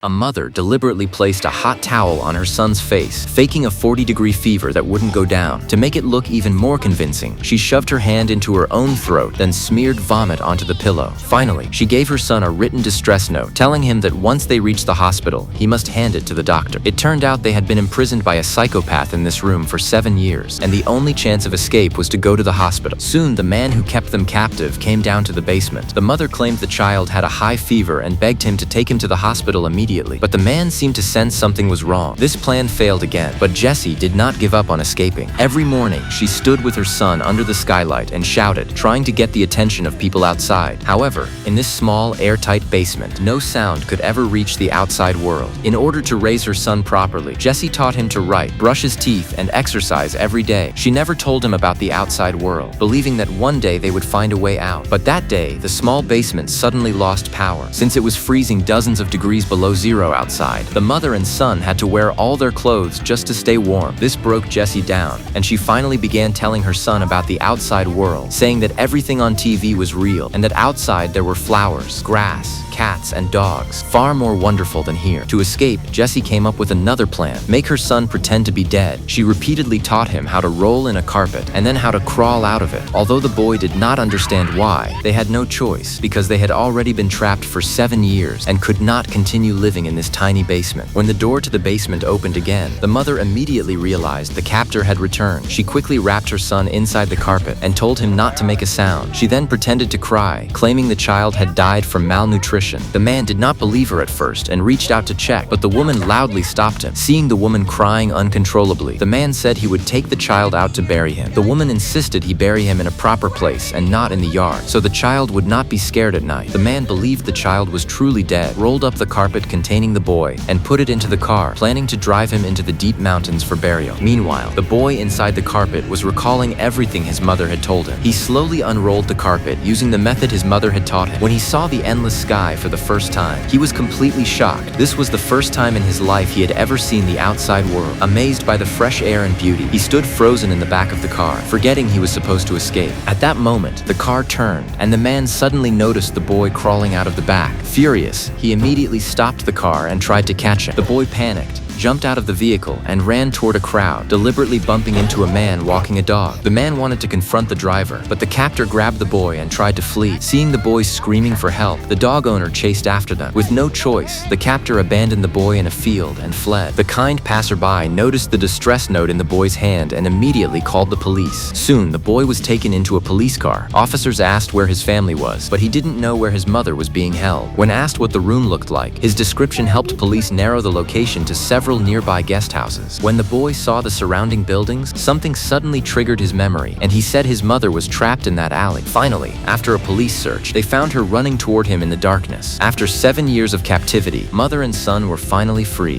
A mother deliberately placed a hot towel on her son's face, faking a 40-degree fever that wouldn't go down. To make it look even more convincing, she shoved her hand into her own throat, then smeared vomit onto the pillow. Finally, she gave her son a written distress note, telling him that once they reached the hospital, he must hand it to the doctor. It turned out they had been imprisoned by a psychopath in this room for 7 years, and the only chance of escape was to go to the hospital. Soon, the man who kept them captive came down to the basement. The mother claimed the child had a high fever and begged him to take him to the hospital immediately. But the man seemed to sense something was wrong. This plan failed again, but Jessie did not give up on escaping. Every morning, she stood with her son under the skylight and shouted, trying to get the attention of people outside. However, in this small, airtight basement, no sound could ever reach the outside world. In order to raise her son properly, Jessie taught him to write, brush his teeth, and exercise every day. She never told him about the outside world, believing that one day they would find a way out. But that day, the small basement suddenly lost power. Since it was freezing dozens of degrees below zero outside, the mother and son had to wear all their clothes just to stay warm. This broke Jessie down, and she finally began telling her son about the outside world, saying that everything on TV was real, and that outside there were flowers, grass, cats, and dogs, far more wonderful than here. To escape, Jessie came up with another plan: make her son pretend to be dead. She repeatedly taught him how to roll in a carpet, and then how to crawl out of it. Although the boy did not understand why, they had no choice, because they had already been trapped for 7 years and could not continue living in this tiny basement. When the door to the basement opened again, the mother immediately realized the captor had returned. She quickly wrapped her son inside the carpet and told him not to make a sound. She then pretended to cry, claiming the child had died from malnutrition. The man did not believe her at first and reached out to check, but the woman loudly stopped him. Seeing the woman crying uncontrollably, the man said he would take the child out to bury him. The woman insisted he bury him in a proper place and not in the yard, so the child would not be scared at night. The man believed the child was truly dead, rolled up the carpet containing the boy, and put it into the car, planning to drive him into the deep mountains for burial. Meanwhile, the boy inside the carpet was recalling everything his mother had told him. He slowly unrolled the carpet using the method his mother had taught him. When he saw the endless sky for the first time, he was completely shocked. This was the first time in his life he had ever seen the outside world. Amazed by the fresh air and beauty, he stood frozen in the back of the car, forgetting he was supposed to escape. At that moment, the car turned, and the man suddenly noticed the boy crawling out of the back. Furious, he immediately stopped the car and tried to catch him. The boy panicked, jumped out of the vehicle, and ran toward a crowd, deliberately bumping into a man walking a dog. The man wanted to confront the driver, but the captor grabbed the boy and tried to flee. Seeing the boys screaming for help, the dog owner chased after them. With no choice, the captor abandoned the boy in a field and fled. The kind passerby noticed the distress note in the boy's hand and immediately called the police. Soon, the boy was taken into a police car. Officers asked where his family was, but he didn't know where his mother was being held. When asked what the room looked like, his description helped police narrow the location to several nearby guest houses. When the boy saw the surrounding buildings, something suddenly triggered his memory, and he said his mother was trapped in that alley. Finally, after a police search, they found her running toward him in the darkness. After 7 years of captivity, mother and son were finally free.